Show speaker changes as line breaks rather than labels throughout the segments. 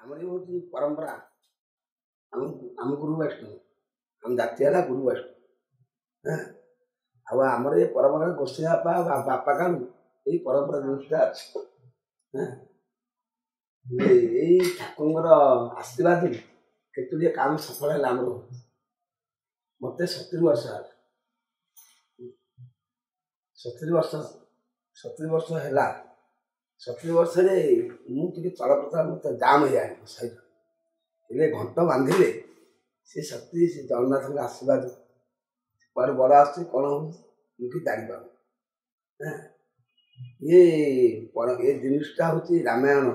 ଆମର ହେଉଛି ପରମ୍ପରା। ଆମ ଗୁରୁ ବୈଷ୍ଣବ, ଆମ ଜାତି ହେଲା ଗୁରୁ ବୈଷ୍ଣବ। ଆଉ ଆମର ଏ ପରମ୍ପରା ଗୋଷ୍ଠୀ ବାପା କାଳୁ ଏଇ ପରମ୍ପରା ଜିନିଷଟା ଅଛି। ଏଇ ଠାକୁରଙ୍କର ଆଶୀର୍ବାଦରୁ କେତୋଟିଏ କାମ ସଫଳ ହେଲା ଆମର। ମୋତେ 70 ବର୍ଷ ହେଲା। 70 ବର୍ଷ ହେଲା। 70 ବର୍ଷରେ ମୁଁ ଟିକେ ଚଳପ୍ରଚାର ମୋତେ ଜାମ୍ ହେଇଯାଏ ସହିତ ହେଲେ ଘଣ୍ଟ ବାନ୍ଧିଲେ ସେ ଶକ୍ତି, ସେ ଜଗନ୍ନାଥଙ୍କ ଆଶୀର୍ବାଦ କୁଆଡ଼େ ବଡ଼ ଆସୁଛି କ'ଣ ହେଉଛି ମୁଁ କିଛି ଜାଣିପାରୁନି। ଏ ଜିନିଷଟା ହେଉଛି ରାମାୟଣ,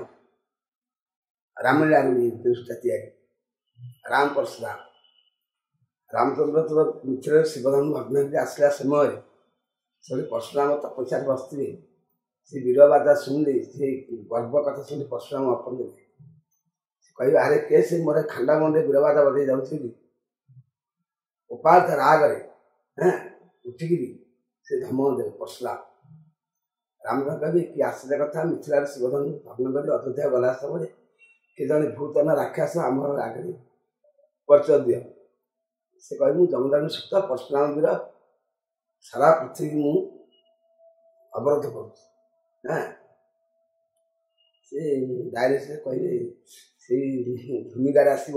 ରାମଲୀଳାରୁ ଏ ଜିନିଷଟା ତିଆରି। ରାମ ପରଶୁରାମ, ରାମଚନ୍ଦ୍ର ମିତ୍ରରେ ଶିବଧନୁ ଭଗ୍ନ ଆସିଲା ସମୟରେ ସେଠି ପରଶୁରାମ ତପସ୍ୟାରେ ବସିଥିବେ। ସେ ବୀରବାଦା ଶୁଣିଲେ, ସେ ଗର୍ବ କଥା ଶୁଣି ପରଶୁରାମ ଅପନ ଦେଲେ। ସେ କହିବେ ଆରେ କେ ସେ ମୋର ଖାଣ୍ଡା ମଣ୍ଡେ ବୀରବାଦା ବଜେଇ ଯାଉଛନ୍ତି। ଉପାତ ରାଗରେ ଉଠିକିରି ସେ ଧମକ ଦେବେ ପରଶୁରାମ। ରାମ କହିବେ କି ଆସିଲା କଥା, ମିଥିଳାରେ ଶିବଧନୁ ଭଗ୍ନ କରି ଅଯୋଧ୍ୟା ଗଲା ସମୟରେ କି ଜଣେ ଭୂତନା ରାକ୍ଷସ ଆମର ଆଗରେ ପରିଚୟ ଦିଅ। ସେ କହିବେ ମୁଁ ଜମଦାନୀ ସୁତ ପରଶୁରାମ ବୀର, ସାରା ପୃଥିବୀ ମୁଁ ଅବରୋଧ କରୁଛି। ସେ ଡାଇରେକ୍ଟ କହିବେ ସେଇ ଭୂମିକାରେ ଆସିବ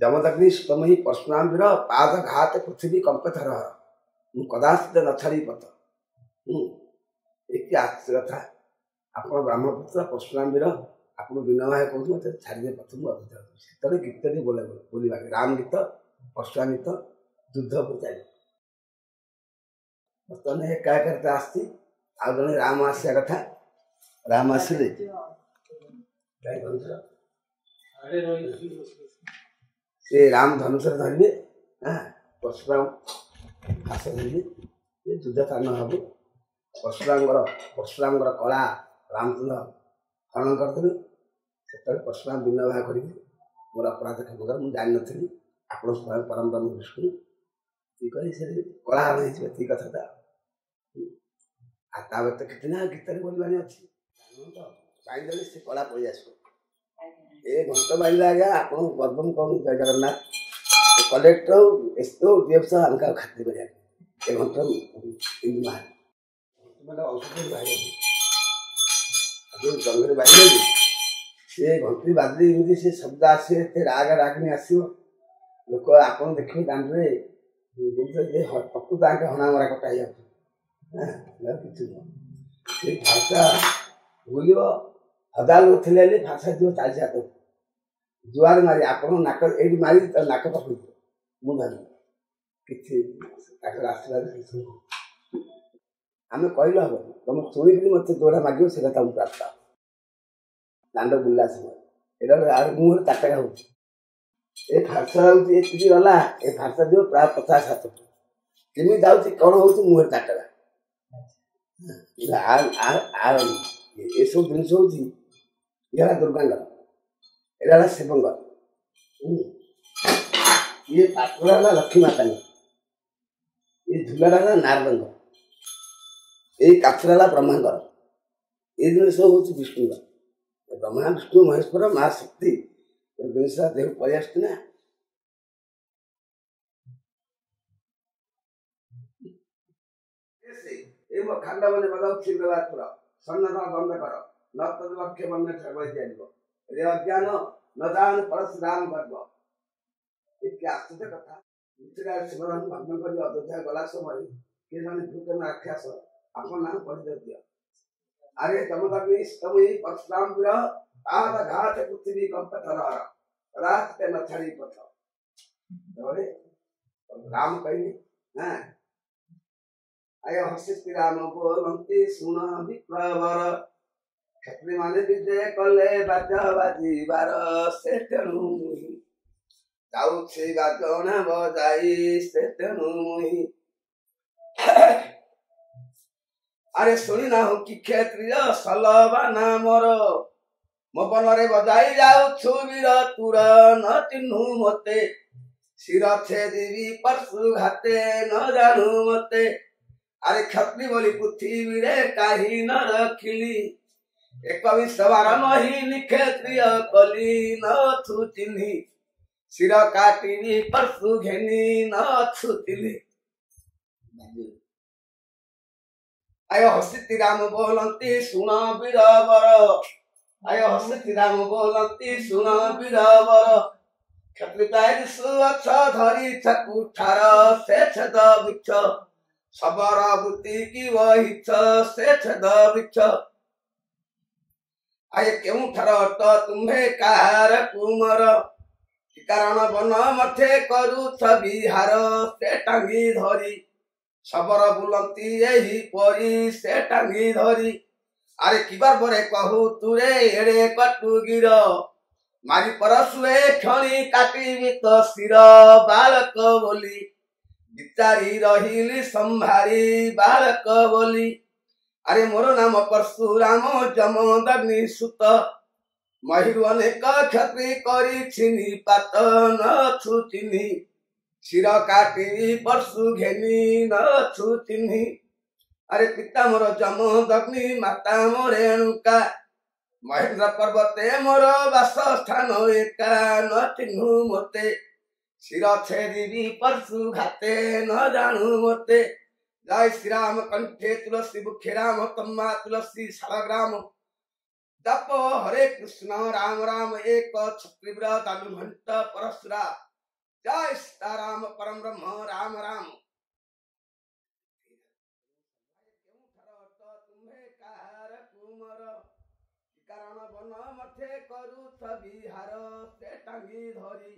ଜମଦଗ୍ନି ସୁତମହି ପରଶୁରାମ ବୀର, ପାଦ ଘାତ ପୃଥିବୀ କମ୍ପଥର, ମୁଁ କଦାଚିତ ନ ଛାଡ଼ି ପଥ। ଏକି ଆଶ୍ଚର୍ଯ୍ୟ କଥା, ଆପଣ ବ୍ରାହ୍ମଣପୁତ୍ର ପରଶୁରାମ ବୀର, ଆପଣ ବିନୟ ଭାଇ କହୁଛି ମୋତେ ଛାଡ଼ିଦିଏ ପଥ, ମୁଁ ଅଯୋଧ୍ୟା କରୁଛି। ସେତେବେଳେ ଗୀତଟି ବୋଲିବାରେ ରାମ ଗୀତ, ପରଶୁରାମ ଗୀତ, ଯୁଦ୍ଧ ଚାଲିବ। ବର୍ତ୍ତମାନ ଏକା ଏକାରେ ଆସିଛି। ଆଉ ଜଣେ ରାମ ଆସିବା କଥା। ରାମ ଆସିଲେ ସେ ରାମ ଧନୁଷରେ ଧରିବେ, ପରଶୁରାମ ଘାସ ଧରିବେ, ଯୁଦ୍ଧ ସ୍ଥାନ ହବ। ପରଶୁରାମଙ୍କର କଳା ରାମଚନ୍ଦ୍ର ହରଣ କରିଦେବେ। ସେତେବେଳେ ପରଶୁରାମ ବିନୟ ଭାଗ କରିବେ ମୋର ଅପରାଧ କ୍ଷମ କର, ମୁଁ ଜାଣିନଥିଲି ଆପଣ ପରମ୍ପରା ମୁଁ ବିଷ୍ଣୁ କହି ସେ କଳା ହରଣ ହେଇଯିବ। ଏତିକି କଥାଟା। ଆଉ ତା ବ୍ୟତୀତ କିଛି ନା ଗୀତରେ ବୋଲିବାନି ଅଛି। ବାଇଦେଲେ ସେ କଳା ପଳେଇ ଆସିବ। ଏ ଘଣ୍ଟ ବାଜିଲେ ଆଜ୍ଞା ଆପଣଙ୍କୁ ଗର୍ବ ମୁଁ କହୁନି, ଜୟ ଜଗନ୍ନାଥ। କଲେକ୍ଟର ହଉ, ଏସ୍ପି ହଉ, ଡିଏଫ୍ ସହ ଆମେ କାହାକୁ ଖାତିର କରିବା। ଏ ଘଣ୍ଟ କିନ୍ତୁ ବାହାରେ ଔଷଧ ବାହାରି ଜଙ୍ଗରେ ବାଜିଲେ ସେ ଘଣ୍ଟି ବାଜିଲେ ଏମିତି ସେ ଶବ୍ଦ ଆସିବ, ଏତେ ରାଗ ରାଗିଣୀ ଆସିବ। ଲୋକ ଆପଣ ଦେଖିବେ ଦାଣ୍ଡରେ ପ୍ରକୃତ ଆଙ୍କେ ହଣାମରା କଟା ହେଇଯାଉଛି। କିଛି ନୁହଁ, ସେ ଭାଷା ବୁଲିବ। ହଜାର ଲୋକ ଥିଲେ ହେଲେ ଭାଷା ଯିବ 40 ହାତ ଜୁଆର ମାରି ଆପଣ ନାକ ଏଇଠି ମାରି ନାକ ପାଖକୁ ଯିବ। ମୁଁ ଧରିବି କିଛି ତାଙ୍କର ଆଶୀର୍ବାଦ କିଛି ଆମେ କହିଲେ ହବନି। ତମେ ଶୁଣିକିରି ମୋତେ ଯୋଉଟା ମାଗିବ ସେଇଟା ତମକୁ ପ୍ରାପ୍ତ। ଦାଣ୍ଡ ବୁଲିଲା ସମୟ ଏଇଟା ମୁହଁରେ ତାଟକା ହଉଛି। ଏ ଫାର୍ସା ହେଉଛି ଏତିକି ଗଲା। ଏ ଫାର୍ସା ଯିବ ପ୍ରାୟ 50 ହାତ। କେମିତି ଯାଉଛି କ'ଣ ହେଉଛି ମୁହଁରେ ତାଟକା। ଏସବୁ ଜିନିଷ ହେଉଛି ଇଏ ହେଲା ଦୁର୍ଗାଙ୍କର, ଏଇଟା ହେଲା ଶିବଙ୍କର, ଇଏ ପାତ୍ର ହେଲା ଲକ୍ଷ୍ମୀ ମାତାଙ୍କର, ଏ ଝୁଲାଟା ହେଲା ନାରଦଙ୍କର, ଏଇ କାଠଟା ହେଲା ବ୍ରହ୍ମାଙ୍କର, ଏଇ ଜିନିଷ ହେଉଛି ବିଷ୍ଣୁଙ୍କର। ବ୍ରହ୍ମା ବିଷ୍ଣୁ ମହେଶ୍ୱର ମା ଶକ୍ତି ଜିନିଷ ଦେହକୁ ପଳେଇ ଆସୁଛି ନା। ଏ ମୋ ଖାଣ୍ଡ ମାନେ ବଜାଉଛି ବ୍ୟବହାର ସନ୍ନାଥ ବନ୍ଦ କର, ନ ତଦ ଲକ୍ଷ୍ୟ ବନ୍ଦ ଠାକୁର ଦିଆଯିବ। ରେ ଅଜ୍ଞାନ ନ ଜାଣ ପରଶୁରାମ ଗର୍ବ। ଏତେ ଆଶ୍ଚର୍ଯ୍ୟ କଥା। ମିଥିଳାରେ ଶିବଧନୁ ଭଗ୍ନ କରି ଅଯୋଧ୍ୟା ଗଲା ସମୟରେ କିଏ ଜଣେ ଭୂତନ ରାକ୍ଷସ ଆପଣ ନାମ ପରିଚୟ ଦିଅ। ଆରେ ଜମଦଗ୍ନି ସୁତମହି ପରଶୁରାମ ବୀର, ପାଦ ଘାତ ପୃଥିବୀ କମ୍ପଥର, କଦାଚିତ ନ ଛାଡ଼ି ପଥ। ରାମ କହିଲେ ଆୟ ହସିଷ୍ଟି ରାମ ବୋଲନ୍ତି ଶୁଣ ବିପ୍ଳବର, କ୍ଷତ୍ରି ମାନେ ବିଜୟ କଲେ ବାଜ ବାଜିବାର, ସେ ତେଣୁ ମୁହିଁ ଯାଉଛି ବାଜଣା ବଜାଇ, ସେ ତେଣୁ ମୁହିଁ। ଆରେ ଶୁଣି ନାହୁଁ କି କ୍ଷତ୍ରିୟ ସଲବାନା ମୋର, ମୋ ବନରେ ବଜାଇ ଯାଉଛୁ ବୀର ତୁର, ନ ଚିହ୍ନୁ ମତେ ଶିର ଛେଦିବି ପରଶୁ ଘାତେ, ନ ଜାଣୁ ମତେ। ଆରେ କ୍ଷତ୍ରି ବୋଲି ପୃଥିବୀରେ କାହିଁ ନ ରଖିଲି, एकविंशवार नही निक्षत्रिय कली नथु चिन्ही शिर काटिनी परशु घेनी नथु चिन्ही आय हसिति राम बोलंती सुना बीरवर आय हसिति राम बोलंती सुना बीरवर क्षत्रिय सुअछ धरी छकुठार से छद वृक्ष सबर बुद्धि की वही से छद वृक्ष आय केउठार तो तुम्हे कहार कुमर कारण वन मथे करू विहार से टांगी धरी सबर बुलंती यही परी से टांगी धरी अरे किबार बरे कहू तुरे एड़े कटु गिर मारी परशुए क्षणी काटी तो शिर बालक बोली विचारी रहिली संभारी बालक बोली अरे मोर नाम परशुराम जमदग्नि सुत महिरु अनेक क्षत्रि करी छिनी पात नछु चिन्ही शिर काटी परशु घेनी नछु चिन्ही अरे पिता मोर जमदग्नि माता मोर रेणुका महेंद्र पर्वते मोर वास स्थान एका न चिन्हु मोते शिर छेदी परशु घाते न जानू मोते जय श्री राम कंठे तुलसी मुखे राम तम्मा तुलसी शालग्राम जप हरे कृष्ण राम राम एक छत्रिव्रत हनुमंत परशुरा जय सीताराम परम ब्रह्म राम राम तुम्हें कहार कुमर कारण वन मथे करू विहार से टांगी धरी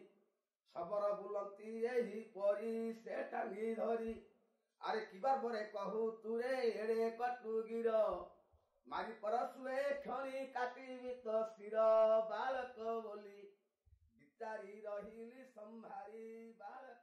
सबर बुलंती यही परी से टांगी धरी अरे किबार बरे कहू तुरे एड़े कटु गिर मारी परशुए क्षणी काटी तो शिर बालक बोली विचारी रहिली संभारी बालक